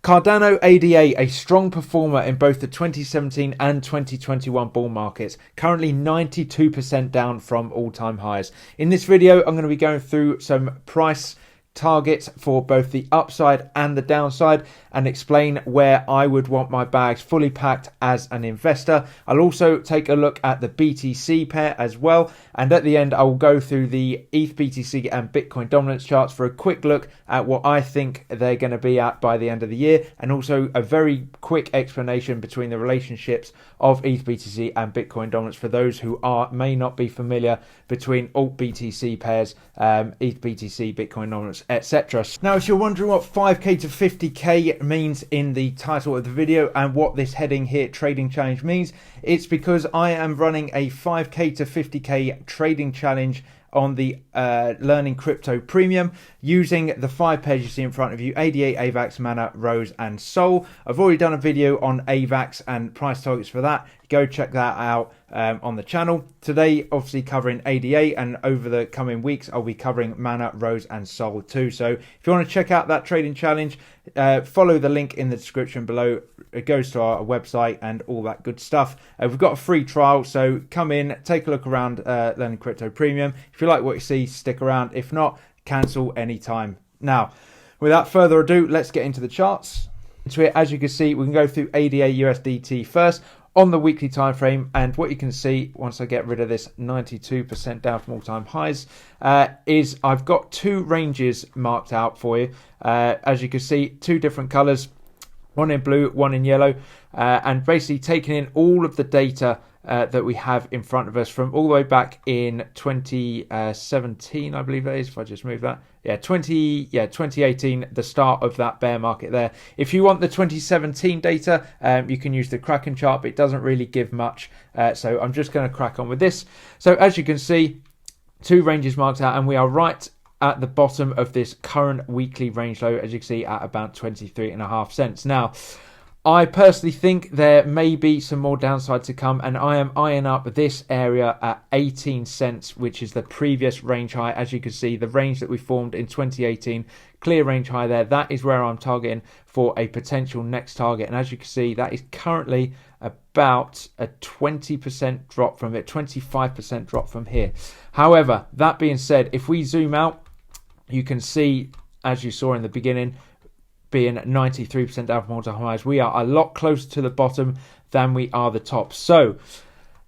Cardano ADA, a strong performer in both the 2017 and 2021 bull markets, currently 92% down from all-time highs. In this video, I'm going to be going through some price targets for both the upside and the downside and explain where I would want my bags fully packed as an investor. I'll also take a look at the BTC pair as well, and at the end I will go through the ETH, BTC and Bitcoin dominance charts for a quick look at what I think they're going to be at by the end of the year, and also a very quick explanation between the relationships of ETH, BTC and Bitcoin dominance for those who may not be familiar between alt BTC pairs, ETH, BTC, Bitcoin dominance, etc. Now, if you're wondering what 5k to 50k means in the title of the video and what this heading here trading challenge means, it's because I am running a 5k to 50k trading challenge on the Learning Crypto Premium using the 5 pairs you see in front of you: ADA, AVAX, Mana, Rose and Sol. I've already done a video on AVAX and price targets for that. Go check that out on the channel. Today, obviously covering ADA, and over the coming weeks, I'll be covering Mana, Rose and Sol too. So if you want to check out that trading challenge, follow the link in the description below. It goes to our website and all that good stuff. We've got a free trial, so come in, take a look around Learning Crypto Premium. If you like what you see, stick around. If not, cancel anytime. Now, without further ado, let's get into the charts. So here, as you can see, we can go through ADA USDT first on the weekly time frame, and what you can see once I get rid of this 92% down from all-time highs is I've got two ranges marked out for you. As you can see, two different colors, one in blue, one in yellow, and basically taking in all of the data that we have in front of us from all the way back in 2017, I believe that is, if I just move that. 2018, the start of that bear market there. If you want the 2017 data, you can use the Kraken chart, but it doesn't really give much. So I'm just going to crack on with this. So as you can see, two ranges marked out, and we are right at the bottom of this current weekly range low, as you can see, at about 23.5 cents. Now, I personally think there may be some more downside to come, and I am eyeing up this area at 18 cents, which is the previous range high. As you can see, the range that we formed in 2018, clear range high there, that is where I'm targeting for a potential next target. And as you can see, that is currently about a 20% drop from it, 25% drop from here. However, that being said, if we zoom out, you can see, as you saw in the beginning, being 93% down from all-time highs, we are a lot closer to the bottom than we are the top. So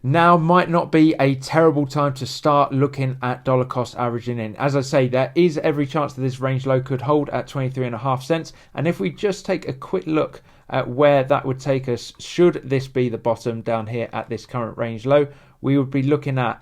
now might not be a terrible time to start looking at dollar cost averaging in. As I say, there is every chance that this range low could hold at 23.5 cents. And if we just take a quick look at where that would take us, should this be the bottom down here at this current range low, we would be looking at,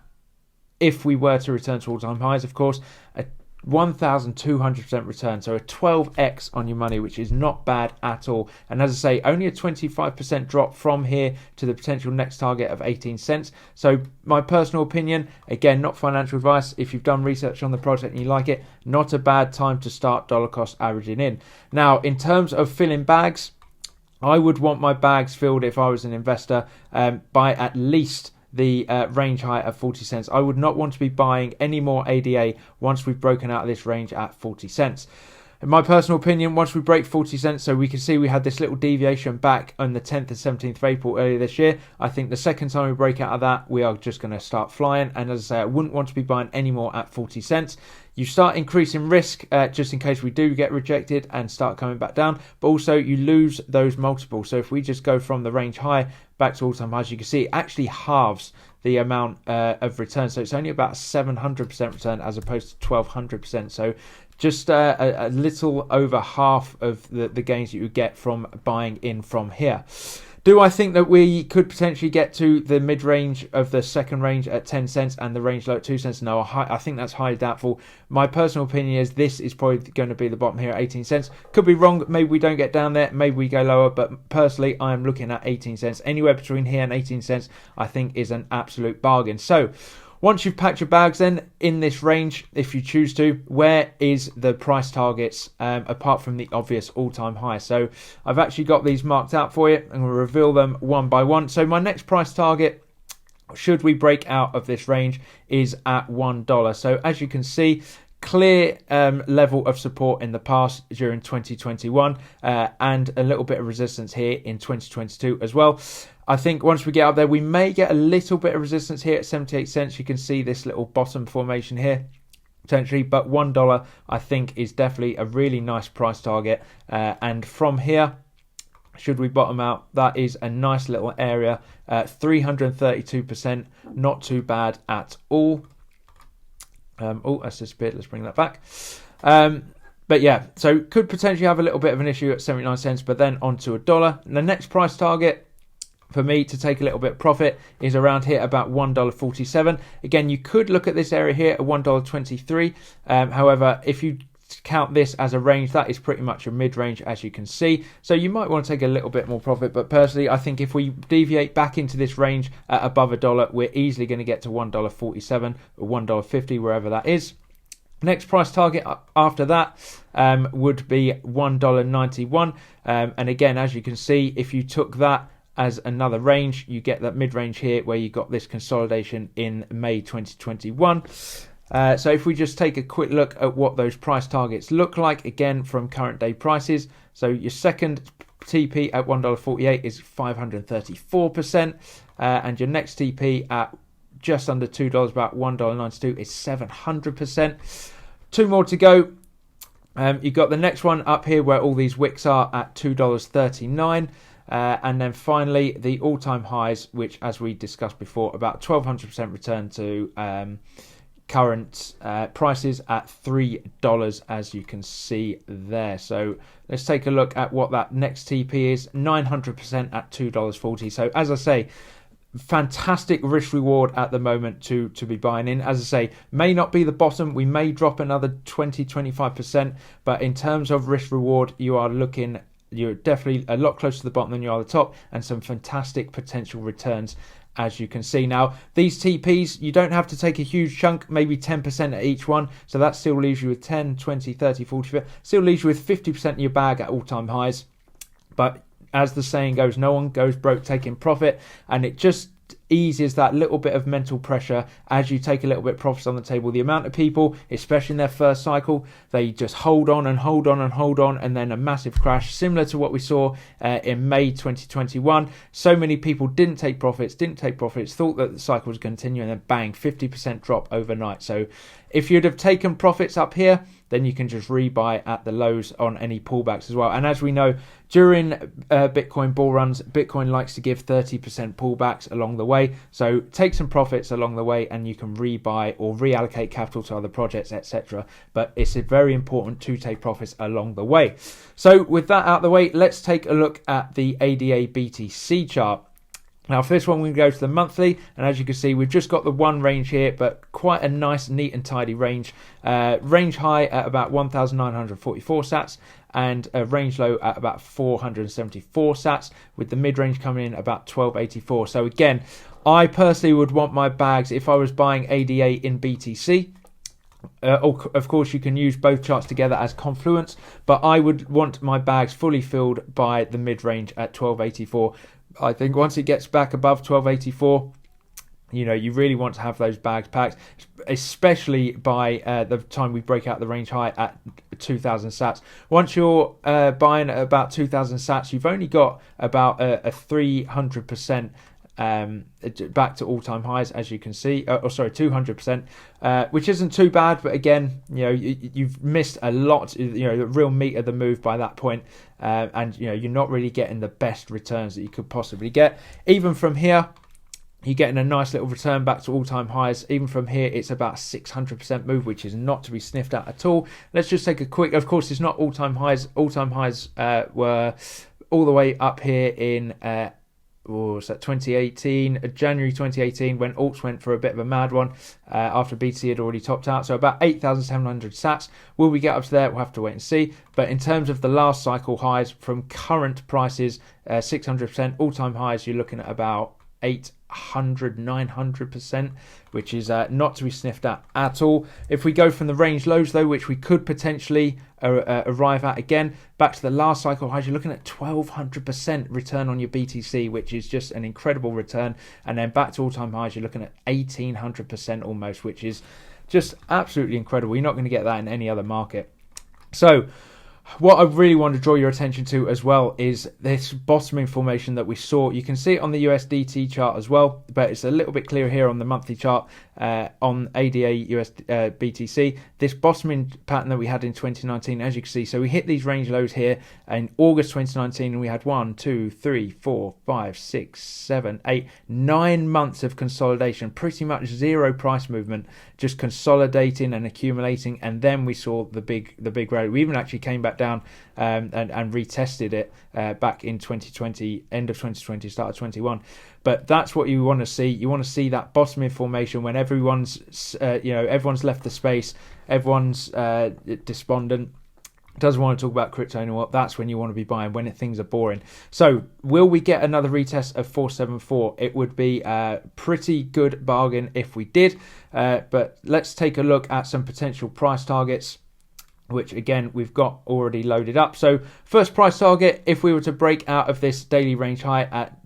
if we were to return to all-time highs, of course, a 1,200% return, so a 12x on your money, which is not bad at all. And as I say, only a 25% drop from here to the potential next target of 18 cents. So my personal opinion, again, not financial advice, if you've done research on the project and you like it, not a bad time to start dollar cost averaging in. Now, in terms of filling bags, I would want my bags filled, if I was an investor, by at least the range high at 40 cents. I would not want to be buying any more ADA once we've broken out of this range at 40 cents. In my personal opinion, once we break 40 cents, so we can see we had this little deviation back on the 10th and 17th of April earlier this year. I think the second time we break out of that, we are just going to start flying. And as I say, I wouldn't want to be buying any more at 40 cents. You start increasing risk just in case we do get rejected and start coming back down, but also you lose those multiples. So if we just go from the range high back to all-time highs, you can see it actually halves the amount of return. So it's only about 700% return as opposed to 1,200%. So just a little over half of the gains that you get from buying in from here. Do I think that we could potentially get to the mid-range of the second range at 10 cents and the range low at 2 cents? No, I think that's highly doubtful. My personal opinion is this is probably going to be the bottom here at 18 cents. Could be wrong. Maybe we don't get down there. Maybe we go lower. But personally, I am looking at 18 cents. Anywhere between here and 18 cents, I think, is an absolute bargain. So once you've packed your bags then in this range, if you choose to, where is the price targets apart from the obvious all-time high? So I've actually got these marked out for you. I'm going to reveal them one by one. So my next price target, should we break out of this range, is at $1. So as you can see, clear level of support in the past during 2021 and a little bit of resistance here in 2022 as well. I think once we get up there, we may get a little bit of resistance here at 78 cents. You can see this little bottom formation here potentially, but $1 I think is definitely a really nice price target. And from here, should we bottom out, that is a nice little area. 332%, not too bad at all. Oh, that's disappeared. Let's bring that back. But yeah, so could potentially have a little bit of an issue at 79 cents, but then onto $1. And the next price target for me to take a little bit of profit is around here about $1.47. Again, you could look at this area here at $1.23. However, if you count this as a range, that is pretty much a mid-range, as you can see. So you might want to take a little bit more profit, but personally I think if we deviate back into this range at above $1, we're easily going to get to $1.47 or $1.50, wherever that is. Next price target after that would be $1.91, and again, as you can see, if you took that as another range, you get that mid-range here where you got this consolidation in May 2021. So if we just take a quick look at what those price targets look like, again from current day prices. So your second TP at $1.48 is 534%, and your next TP at just under $2, about $1.92, is 700%. Two more to go. You've got the next one up here where all these wicks are at $2.39. And then finally the all-time highs, which, as we discussed before, about 1200% return to current prices at $3, as you can see there. So let's take a look at what that next TP is. 900% at $2.40. So as I say, fantastic risk reward at the moment to be buying in. As I say, may not be the bottom, we may drop another 20-25%, but in terms of risk reward, you're definitely a lot closer to the bottom than you are the top, and some fantastic potential returns, as you can see. Now, these TPs, you don't have to take a huge chunk, maybe 10% at each one, so that still leaves you with 10, 20, 30, 40, still leaves you with 50% in your bag at all-time highs. But as the saying goes, no one goes broke taking profit, and it just eases that little bit of mental pressure as you take a little bit of profits on the table. The amount of people, especially in their first cycle, they just hold on and hold on and hold on, and then a massive crash, similar to what we saw in May 2021. So many people didn't take profits, thought that the cycle was continuing, and then bang, 50% drop overnight. So if you'd have taken profits up here, then you can just rebuy at the lows on any pullbacks as well. And as we know, during Bitcoin bull runs, Bitcoin likes to give 30% pullbacks along the way. So take some profits along the way, and you can rebuy or reallocate capital to other projects, etc. But it's very important to take profits along the way. So with that out of the way, let's take a look at the ADA BTC chart. Now for this one, we're going to go to the monthly, and as you can see, we've just got the one range here, but quite a nice, neat and tidy range. Range high at about 1,944 sats, and a range low at about 474 sats, with the mid-range coming in about 1284. So again, I personally would want my bags, if I was buying ADA in BTC, of course you can use both charts together as confluence, but I would want my bags fully filled by the mid-range at 1284. I think once it gets back above 1284, you really want to have those bags packed, especially by the time we break out the range high at 2,000 sats. Once you're buying at about 2,000 sats, you've only got about a 300% back to all-time highs, as you can see. 200%, which isn't too bad, but again, you've missed a lot. The real meat of the move by that point, and you're not really getting the best returns that you could possibly get. Even from here, you're getting a nice little return back to all-time highs. Even from here, it's about 600% move, which is not to be sniffed at at all. Let's just take a quick, of course, it's not all-time highs. All-time highs were all the way up here in 2018, January 2018, when alts went for a bit of a mad one after BTC had already topped out. So about 8,700 sats. Will we get up to there? We'll have to wait and see. But in terms of the last cycle highs from current prices, 600% all-time highs, you're looking at about 900%, which is not to be sniffed at all. If we go from the range lows though, which we could potentially arrive at again, back to the last cycle highs, you're looking at 1,200% return on your BTC, which is just an incredible return. And then back to all-time highs, you're looking at 1,800% almost, which is Just absolutely incredible. You're not going to get that in any other market. So what I really want to draw your attention to as well is this bottoming formation that we saw. You can see it on the USDT chart as well, but it's a little bit clearer here on the monthly chart on ADA BTC. This bottoming pattern that we had in 2019, as you can see, so we hit these range lows here in August 2019, and we had 1, 2, 3, 4, 5, 6, 7, 8, 9 months of consolidation, pretty much zero price movement, just consolidating and accumulating, and then we saw the big rally. We even actually came back down and retested it back in 2020, end of 2020, start of 21. But that's what you want to see. You want to see that bottoming formation when everyone's everyone's left the space, everyone's despondent, doesn't want to talk about crypto anymore. That's when you want to be buying, when things are boring. So will we get another retest of 474? It would be a pretty good bargain if we did, but let's take a look at some potential price targets, which again we've got already loaded up. So first price target, if we were to break out of this daily range high at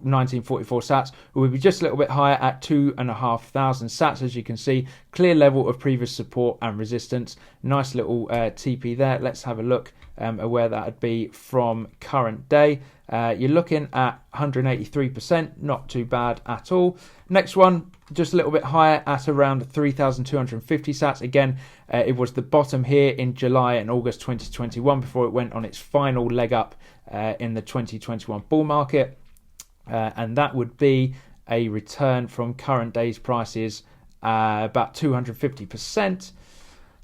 1944 sats, we would be just a little bit higher at 2,500 sats. As you can see, clear level of previous support and resistance. Nice little TP there. Let's have a look at where that would be from current day. You're looking at 183%, not too bad at all. Next one, just a little bit higher at around 3,250 sats. Again, it was the bottom here in July and August 2021 before it went on its final leg up in the 2021 bull market. And that would be a return from current day's prices, about 250%.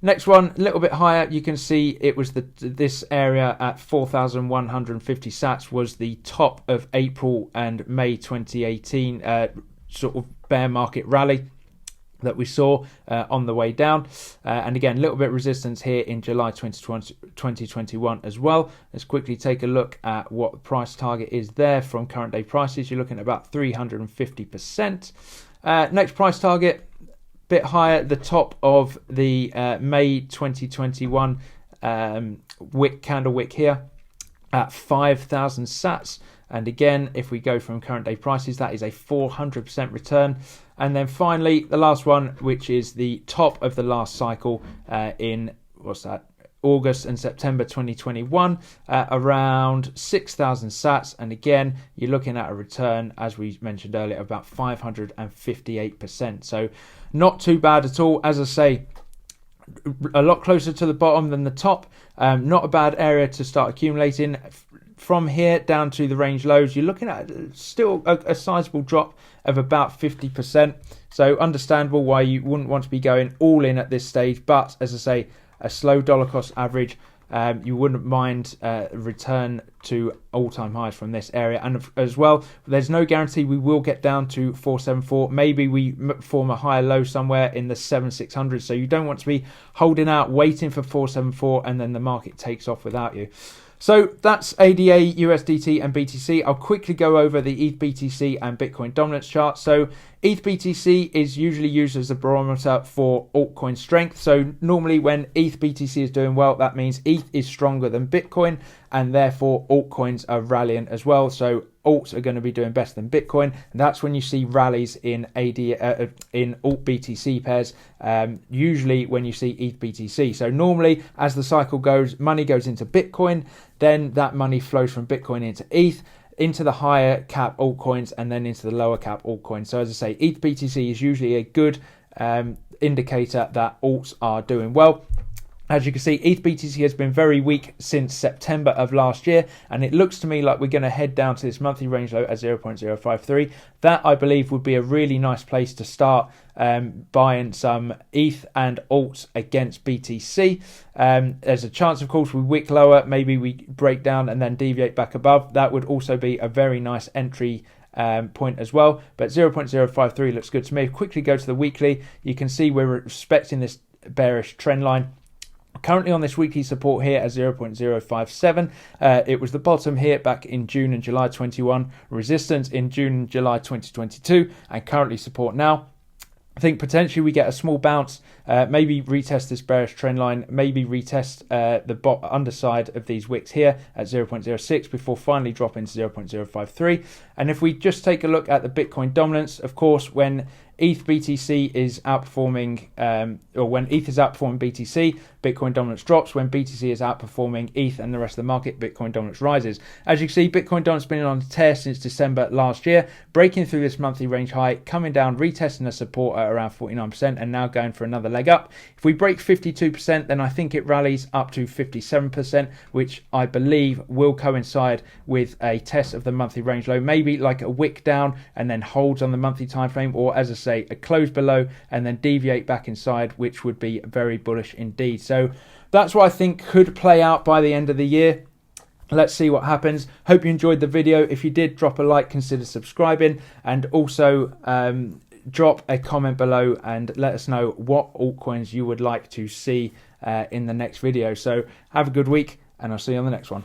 Next one, a little bit higher. You can see it was this area at 4,150 sats was the top of April and May 2018 sort of bear market rally that we saw on the way down, and again a little bit of resistance here in July 2021 as well. Let's quickly take a look at what the price target is there from current day prices. You're looking at about 350%. Next price target, bit higher, the top of the May 2021 candle wick here at 5,000 sats. And again, if we go from current day prices, that is a 400% return. And then finally, the last one, which is the top of the last cycle in, August and September 2021, around 6,000 sats. And again, you're looking at a return, as we mentioned earlier, of about 558%. So not too bad at all. As I say, a lot closer to the bottom than the top. Not a bad area to start accumulating. From here down to the range lows, you're looking at still a sizable drop of about 50%. So understandable why you wouldn't want to be going all in at this stage. But as I say, a slow dollar cost average, you wouldn't mind return to all-time highs from this area. And as well, there's no guarantee we will get down to 474. Maybe we form a higher low somewhere in the 7,600. So you don't want to be holding out, waiting for 474, and then the market takes off without you. So that's ADA, USDT and BTC. I'll quickly go over the ETH BTC and Bitcoin dominance chart. So ETH BTC is usually used as a barometer for altcoin strength. So normally when ETH BTC is doing well, that means ETH is stronger than Bitcoin, and therefore altcoins are rallying as well. So alts are going to be doing better than Bitcoin, and that's when you see rallies in in alt BTC pairs. Usually when you see ETH BTC. So normally as the cycle goes, money goes into Bitcoin, then that money flows from Bitcoin into ETH, into the higher cap altcoins, and then into the lower cap altcoins. So as I say, ETH BTC is usually a good indicator that alts are doing well. As you can see, ETH BTC has been very weak since September of last year, and it looks to me like we're going to head down to this monthly range low at 0.053. That, I believe, would be a really nice place to start buying some ETH and alts against BTC. There's a chance, of course, we wick lower, maybe we break down and then deviate back above. That would also be a very nice entry point as well, but 0.053 looks good to me. Quickly go to the weekly. You can see we're respecting this bearish trend line. Currently on this weekly support here at 0.057. It was the bottom here back in June and July 21, resistance in June and July 2022, and currently support now. I think potentially we get a small bounce, maybe retest this bearish trend line, maybe retest the underside of these wicks here at 0.06 before finally dropping to 0.053. And if we just take a look at the Bitcoin dominance, of course, when ETH BTC is outperforming, or when ETH is outperforming BTC, Bitcoin dominance drops. When BTC is outperforming ETH and the rest of the market, Bitcoin dominance rises. As you can see, Bitcoin dominance has been on a tear since December last year, breaking through this monthly range high, coming down, retesting the support at around 49%, and now going for another leg up. If we break 52%, then I think it rallies up to 57%, which I believe will coincide with a test of the monthly range low, maybe like a wick down and then holds on the monthly time frame, or as I say, a close below and then deviate back inside, which would be very bullish indeed. So that's what I think could play out by the end of the year. Let's see what happens. Hope you enjoyed the video. If you did, drop a like, consider subscribing, and also drop a comment below and let us know what altcoins you would like to see in the next video. So have a good week, and I'll see you on the next one.